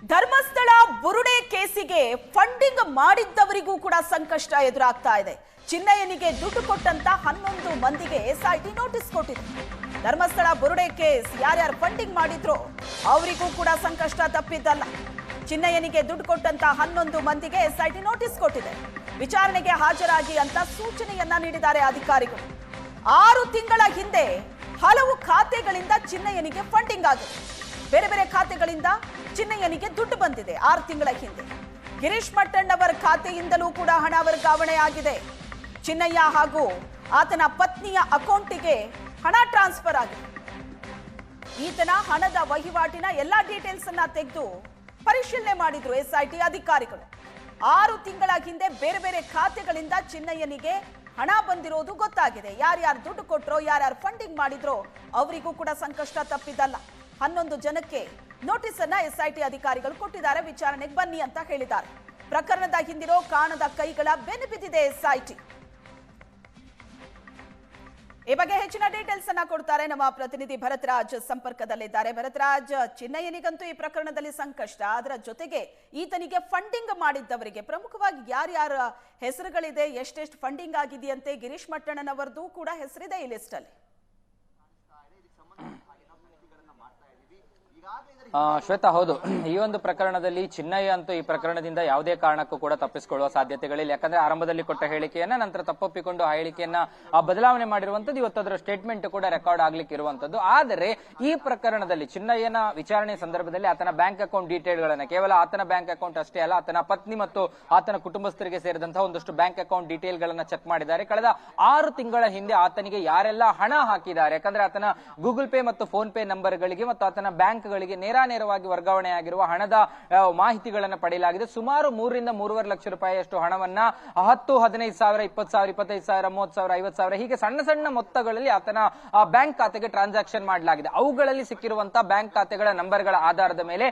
ಧರ್ಮಸ್ಥಳ ಬುರುಡೆ ಕೇಸಿಗೆ funding ಮಾಡಿದ್ದವರಿಗೂ ಕೂಡ ಸಂಕಷ್ಟ ಎದುರಾಗ್ತಾ ಇದೆ. ಚಿನ್ನಯ್ಯನಿಗೆ ದುಡ್ಡು ಕೊಟ್ಟಂತ 11 ಮಂದಿಗೆ ಎಸ್ಐಟಿ ನೋಟಿಸ್ ಕೊಟ್ಟಿದೆ. ಧರ್ಮಸ್ಥಳ ಬುರುಡೆ ಕೇಸ್ ಯಾರ್ಯಾರು ಫಂಡಿಂಗ್ ಮಾಡಿದ್ರು ಅವರಿಗೂ ಕೂಡ ಸಂಕಷ್ಟ ತಪ್ಪಿದ್ದಲ್ಲ. ಚಿನ್ನಯ್ಯನಿಗೆ ದುಡ್ಡು ಕೊಟ್ಟಂತ 11 ಮಂದಿಗೆ ಎಸ್ಐಟಿ ನೋಟಿಸ್ ಕೊಟ್ಟಿದೆ. ವಿಚಾರಣೆಗೆ ಹಾಜರಾಗಿ ಅಂತ ಸೂಚನೆಯನ್ನ ನೀಡಿದ್ದಾರೆ ಅಧಿಕಾರಿಗಳು. 6 ತಿಂಗಳ ಹಿಂದೆ ಹಲವು ಖಾತೆಗಳಿಂದ ಚಿನ್ನಯ್ಯನಿಗೆ ಫಂಡಿಂಗ್ ಆಗಿದೆ. ಬೇರೆ ಬೇರೆ ಖಾತೆಗಳಿಂದ ಚಿನ್ನಯ್ಯನಿಗೆ ದುಡ್ಡು ಬಂದಿದೆ. 6 ತಿಂಗಳ ಹಿಂದೆ ಗಿರೀಶ್ ಮಟ್ಟಣ್ಣವರ ಖಾತೆಯಿಂದಲೂ ಕೂಡ ಹಣ ವರ್ಗಾವಣೆ ಆಗಿದೆ. ಚಿನ್ನಯ್ಯ ಹಾಗೂ ಆತನ ಪತ್ನಿಯ ಅಕೌಂಟಿಗೆ ಹಣ ಟ್ರಾನ್ಸ್ಫರ್ ಆಗಿದೆ. ಈತನ ಹಣದ ವಹಿವಾಟಿನ ಎಲ್ಲಾ ಡೀಟೇಲ್ಸ್ ಅನ್ನ ತೆಗೆದು ಪರಿಶೀಲನೆ ಮಾಡಿದ್ರು ಎಸ್ಐಟಿ ಅಧಿಕಾರಿಗಳು. 6 ತಿಂಗಳ ಹಿಂದೆ ಬೇರೆ ಬೇರೆ ಖಾತೆಗಳಿಂದ ಚಿನ್ನಯ್ಯನಿಗೆ ಹಣ ಬಂದಿರೋದು ಗೊತ್ತಾಗಿದೆ. ಯಾರ್ಯಾರು ದುಡ್ಡು ಕೊಟ್ರೋ, ಯಾರ್ಯಾರು ಫಂಡಿಂಗ್ ಮಾಡಿದ್ರೋ ಅವರಿಗೂ ಕೂಡ ಸಂಕಷ್ಟ ತಪ್ಪಿದ್ದಲ್ಲ. 11 ಜನಕ್ಕೆ ನೋಟಿಸ್ ಅನ್ನ ಎಸ್ಐಟಿ ಅಧಿಕಾರಿಗಳು ಕೊಟ್ಟಿದ್ದಾರೆ. ವಿಚಾರಣೆಗೆ ಬನ್ನಿ ಅಂತ ಹೇಳಿದ್ದಾರೆ. ಪ್ರಕರಣದ ಹಿಂದಿರೋ ಕಾಣದ ಕೈಗಳ ಬೆನ್ನು ಬಿದ್ದಿದೆ ಎಸ್ಐಟಿ. ಈ ಬಗ್ಗೆ ಹೆಚ್ಚಿನ ಡೀಟೇಲ್ಸ್ ಅನ್ನ ಕೊಡ್ತಾರೆ ನಮ್ಮ ಪ್ರತಿನಿಧಿ ಭರತರಾಜ್ ಸಂಪರ್ಕದಲ್ಲಿದ್ದಾರೆ. ಭರತರಾಜ್, ಚಿನ್ನಯ್ಯನಿಗಂತೂ ಈ ಪ್ರಕರಣದಲ್ಲಿ ಸಂಕಷ್ಟ, ಅದರ ಜೊತೆಗೆ ಈತನಿಗೆ ಫಂಡಿಂಗ್ ಮಾಡಿದ್ದವರಿಗೆ ಪ್ರಮುಖವಾಗಿ ಯಾರ್ಯಾರ ಹೆಸರುಗಳಿದೆ, ಎಷ್ಟೆಷ್ಟು ಫಂಡಿಂಗ್ ಆಗಿದೆಯಂತೆ? ಗಿರೀಶ್ ಮಟ್ಟಣ್ಣನವರದು ಕೂಡ ಹೆಸರಿದೆ ಈ ಲಿಸ್ಟ್ ಅಲ್ಲಿ. ಶ್ವೇತಾ, ಹೌದು, ಈ ಒಂದು ಪ್ರಕರಣದಲ್ಲಿ ಚಿನ್ನಯ್ಯ ಅಂತೂ ಈ ಪ್ರಕರಣದಿಂದ ಯಾವುದೇ ಕಾರಣಕ್ಕೂ ಕೂಡ ತಪ್ಪಿಸಿಕೊಳ್ಳುವ ಸಾಧ್ಯತೆಗಳಿಲ್ಲ. ಯಾಕಂದ್ರೆ ಆರಂಭದಲ್ಲಿ ಕೊಟ್ಟ ಹೇಳಿಕೆಯನ್ನ ನಂತರ ತಪ್ಪೊಪ್ಪಿಕೊಂಡು ಆ ಹೇಳಿಕೆಯನ್ನ ಬದಲಾವಣೆ ಮಾಡಿರುವಂತದ್ದು, ಇವತ್ತು ಅದರ ಸ್ಟೇಟ್ಮೆಂಟ್ ಕೂಡ ರೆಕಾರ್ಡ್ ಆಗ್ಲಿಕ್ಕೆ ಇರುವಂತದ್ದು. ಆದರೆ ಈ ಪ್ರಕರಣದಲ್ಲಿ ಚಿನ್ನಯ್ಯನ ವಿಚಾರಣೆ ಸಂದರ್ಭದಲ್ಲಿ ಆತನ ಬ್ಯಾಂಕ್ ಅಕೌಂಟ್ ಡೀಟೇಲ್ ಗಳನ್ನ, ಕೇವಲ ಆತನ ಬ್ಯಾಂಕ್ ಅಕೌಂಟ್ ಅಷ್ಟೇ ಅಲ್ಲ, ಆತನ ಪತ್ನಿ ಮತ್ತು ಆತನ ಕುಟುಂಬಸ್ಥರಿಗೆ ಸೇರಿದಂತಹ ಒಂದಷ್ಟು ಬ್ಯಾಂಕ್ ಅಕೌಂಟ್ ಡೀಟೇಲ್ ಗಳನ್ನ ಚೆಕ್ ಮಾಡಿದ್ದಾರೆ. ಕಳೆದ 6 ತಿಂಗಳ ಹಿಂದೆ ಆತನಿಗೆ ಯಾರೆಲ್ಲ ಹಣ ಹಾಕಿದ್ದಾರೆ, ಯಾಕಂದ್ರೆ ಆತನ ಗೂಗಲ್ ಪೇ ಮತ್ತು ಫೋನ್ ಪೇ ನಂಬರ್ ಗಳಿಗೆ ಮತ್ತು ಆತನ ಬ್ಯಾಂಕ್ ಗಳಿಗೆ ನೇರವಾಗಿ ವರ್ಗಾವಣೆ ಆಗಿರುವ ಹಣದ ಮಾಹಿತಿಗಳನ್ನು ಪಡೆಯಲಾಗಿದೆ. ಸುಮಾರು 3 ರಿಂದ 3.5 ಲಕ್ಷ ರೂಪಾಯಿಯಷ್ಟು ಹಣವನ್ನ 10, 15 ಸಾವಿರ, 20 ಸಾವಿರ, 25 ಸಾವಿರ, 30 ಸಾವಿರ, 50 ಸಾವಿರ ಹೀಗೆ ಸಣ್ಣ ಸಣ್ಣ ಮೊತ್ತಗಳಲ್ಲಿ ಆತನ ಬ್ಯಾಂಕ್ ಖಾತೆಗೆ ಟ್ರಾನ್ಸಾಕ್ಷನ್ ಮಾಡಲಾಗಿದೆ. ಅವುಗಳಲ್ಲಿ ಸಿಕ್ಕಿರುವಂತಹ ಬ್ಯಾಂಕ್ ಖಾತೆಗಳ ನಂಬರ್ಗಳ ಆಧಾರದ ಮೇಲೆ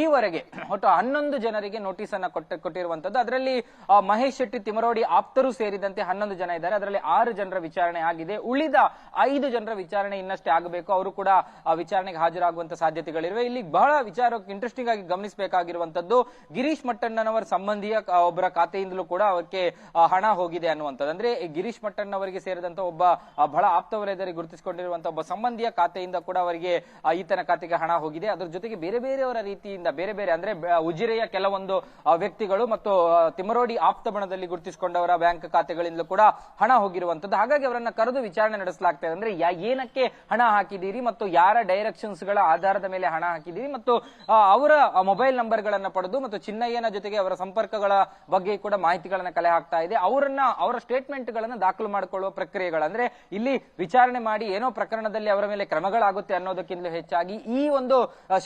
ಈವರೆಗೆ ಒಟ್ಟು 11 ಜನರಿಗೆ ನೋಟಿಸ್ ಅನ್ನ ಕೊಟ್ಟಿರುವಂತದ್ದು. ಅದರಲ್ಲಿ ಮಹೇಶ್ ಶೆಟ್ಟಿ ತಿಮರೋಡಿ ಆಪ್ತರು ಸೇರಿದಂತೆ 11 ಜನ ಇದ್ದಾರೆ. ಅದರಲ್ಲಿ 6 ಜನರ ವಿಚಾರಣೆ ಆಗಿದೆ. ಉಳಿದ 5 ಜನರ ವಿಚಾರಣೆ ಇನ್ನಷ್ಟೇ ಆಗಬೇಕು. ಅವರು ಕೂಡ ವಿಚಾರಣೆಗೆ ಹಾಜರಾಗುವಂತ ಸಾಧ್ಯತೆಗಳಿವೆ. ಇಲ್ಲಿ ಬಹಳ ವಿಚಾರಕ್ಕೆ ಇಂಟ್ರೆಸ್ಟಿಂಗ್ ಆಗಿ ಗಮನಿಸಬೇಕಾಗಿರುವಂತದ್ದು, ಗಿರೀಶ್ ಮಟ್ಟಣ್ಣನವರ ಸಂಬಂಧಿಯ ಒಬ್ಬರ ಖಾತೆಯಿಂದಲೂ ಕೂಡ ಅವಕ್ಕೆ ಹಣ ಹೋಗಿದೆ ಅನ್ನುವಂಥದ್ದು. ಅಂದ್ರೆ ಗಿರೀಶ್ ಮಟ್ಟಣ್ಣವರಿಗೆ ಸೇರಿದಂತ ಒಬ್ಬ ಬಹಳ ಆಪ್ತ ವಲಯದಲ್ಲಿ ಗುರುತಿಸಿಕೊಂಡಿರುವಂತಹ ಒಬ್ಬ ಸಂಬಂಧಿಯ ಖಾತೆಯಿಂದ ಕೂಡ ಅವರಿಗೆ ಈತನ ಖಾತೆಗೆ ಹಣ ಹೋಗಿದೆ. ಅದ್ರ ಜೊತೆಗೆ ಬೇರೆ ಬೇರೆಯವರ ರೀತಿಯಿಂದ ಬೇರೆ ಬೇರೆ ಅಂದ್ರೆ ಉಜಿರೆಯ ಕೆಲವೊಂದು ವ್ಯಕ್ತಿಗಳು ಮತ್ತು ತಿಮರೋಡಿ ಆಪ್ತ ಬಣದಲ್ಲಿ ಗುರುತಿಸಿಕೊಂಡವರ ಬ್ಯಾಂಕ್ ಖಾತೆಗಳಿಂದಲೂ ಕೂಡ ಹಣ ಹೋಗಿರುವಂತದ್ದು. ಹಾಗಾಗಿ ಅವರನ್ನ ಕರೆದು ವಿಚಾರಣೆ ನಡೆಸಲಾಗ್ತಾ ಇದೆ. ಅಂದ್ರೆ ಏನಕ್ಕೆ ಹಣ ಹಾಕಿದ್ದೀರಿ ಮತ್ತು ಯಾರ ಡೈರೆಕ್ಷನ್ಸ್ ಗಳ ಆಧಾರದ ಮೇಲೆ ಹಣ ಹಾಕಿದ್ದೀರಿ ಮತ್ತು ಅವರ ಮೊಬೈಲ್ ನಂಬರ್ ಗಳನ್ನ ಪಡೆದು ಮತ್ತು ಚಿನ್ನಯ್ಯನ ಜೊತೆಗೆ ಅವರ ಸಂಪರ್ಕಗಳ ಬಗ್ಗೆ ಕೂಡ ಮಾಹಿತಿಗಳನ್ನ ಕಲೆ ಹಾಕ್ತಾ ಇದೆ. ಅವರ ಸ್ಟೇಟ್ಮೆಂಟ್ ಗಳನ್ನ ದಾಖಲು ಮಾಡಿಕೊಳ್ಳುವ ಪ್ರಕ್ರಿಯೆಗಳು, ಅಂದ್ರೆ ಇಲ್ಲಿ ವಿಚಾರಣೆ ಮಾಡಿ ಏನೋ ಪ್ರಕರಣದಲ್ಲಿ ಅವರ ಮೇಲೆ ಕ್ರಮಗಳಾಗುತ್ತೆ ಅನ್ನೋದಕ್ಕಿಂತಲೂ ಹೆಚ್ಚಾಗಿ ಈ ಒಂದು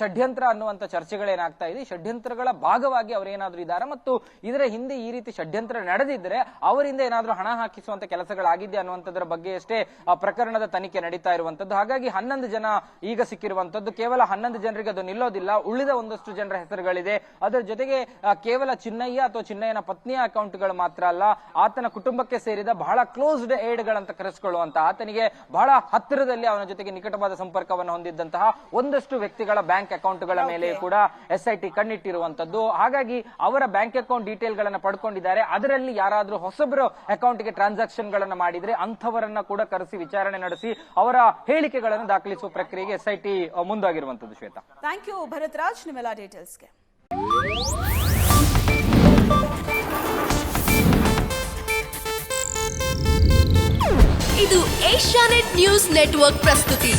ಷಡ್ಯಂತ್ರ ಅನ್ನುವಂತ ಚರ್ಚೆಗಳೇನಾಗ್ತಾ ಇದೆ, ಷಡ್ಯಂತ್ರಗಳ ಭಾಗವಾಗಿ ಅವರೇನಾದ್ರೂ ಇದ್ದಾರೆ ಮತ್ತು ಇದರ ಹಿಂದೆ ಈ ರೀತಿ ಷಡ್ಯಂತ್ರ ನಡೆದಿದ್ರೆ ಅವರಿಂದ ಏನಾದ್ರೂ ಹಣ ಹಾಕಿಸುವಂತ ಕೆಲಸಗಳಾಗಿದ್ದೆ ಅನ್ನುವಂಥದ್ರ ಬಗ್ಗೆ ಅಷ್ಟೇ ಪ್ರಕರಣದ ತನಿಖೆ ನಡೀತಾ ಇರುವಂತದ್ದು. ಹಾಗಾಗಿ 11 ಜನ ಈಗ ಸಿಕ್ಕಿರುವಂತದ್ದು. ಕೇವಲ 11 ಜನರಿಗೆ ಅದು ನಿಲ್ಲೋದಿಲ್ಲ, ಉಳಿದ ಒಂದಷ್ಟು ಜನರ ಹೆಸರುಗಳಿದೆ. ಅದರ ಜೊತೆಗೆ ಕೇವಲ ಚಿನ್ನಯ್ಯ ಅಥವಾ ಚಿನ್ನಯ್ಯನ ಪತ್ನಿಯ ಅಕೌಂಟ್ಗಳು ಮಾತ್ರ ಅಲ್ಲ, ಆತನ ಕುಟುಂಬಕ್ಕೆ ಸೇರಿದ ಬಹಳ ಕ್ಲೋಸ್ಡ್ ಏಡ್ ಗಳಂತ ಕರೆಸಿಕೊಳ್ಳುವಂತ, ಆತನಿಗೆ ಬಹಳ ಹತ್ತಿರದಲ್ಲಿ ಅವನ ಜೊತೆಗೆ ನಿಕಟವಾದ ಸಂಪರ್ಕವನ್ನು ಹೊಂದಿದ್ದಂತಹ ಒಂದಷ್ಟು ವ್ಯಕ್ತಿಗಳ ಬ್ಯಾಂಕ್ ಅಕೌಂಟ್ಗಳ ಮೇಲೆ ಕೂಡ ಎಸ್ಐಟಿ ಕಣ್ಣಿಟ್ಟಿರುವಂತದ್ದು. ಹಾಗಾಗಿ ಅವರ ಬ್ಯಾಂಕ್ ಅಕೌಂಟ್ ಡೀಟೇಲ್ ಗಳನ್ನ ಪಡ್ಕೊಂಡಿದ್ದಾರೆ. ಅದರಲ್ಲಿ ಯಾರಾದ್ರೂ ಹೊಸಬರು ಅಕೌಂಟ್ಗೆ ಟ್ರಾನ್ಸಾಕ್ಷನ್ ಗಳನ್ನ ಮಾಡಿದ್ರೆ ಅಂಥವರನ್ನ ಕೂಡ ಕರೆಸಿ ವಿಚಾರಣೆ ನಡೆಸಿ ಅವರ ಹೇಳಿಕೆಗಳನ್ನು ದಾಖಲಿಸುವ ಪ್ರಕ್ರಿಯೆಗೆ ಎಸ್ಐಟಿ ಮುಂದಾಗಿರುವಂತದ್ದು. ಶ್ವೇತಾ, ಥ್ಯಾಂಕ್ ಯು ಭರತರಾಜ್ ನಿಮ್ಮೆಲ್ಲ ಡೀಟೇಲ್ಸ್ಗೆ. ಇದು ಏಷ್ಯಾನೆಟ್ ನ್ಯೂಸ್ ನೆಟ್ವರ್ಕ್ ಪ್ರಸ್ತುತಿ.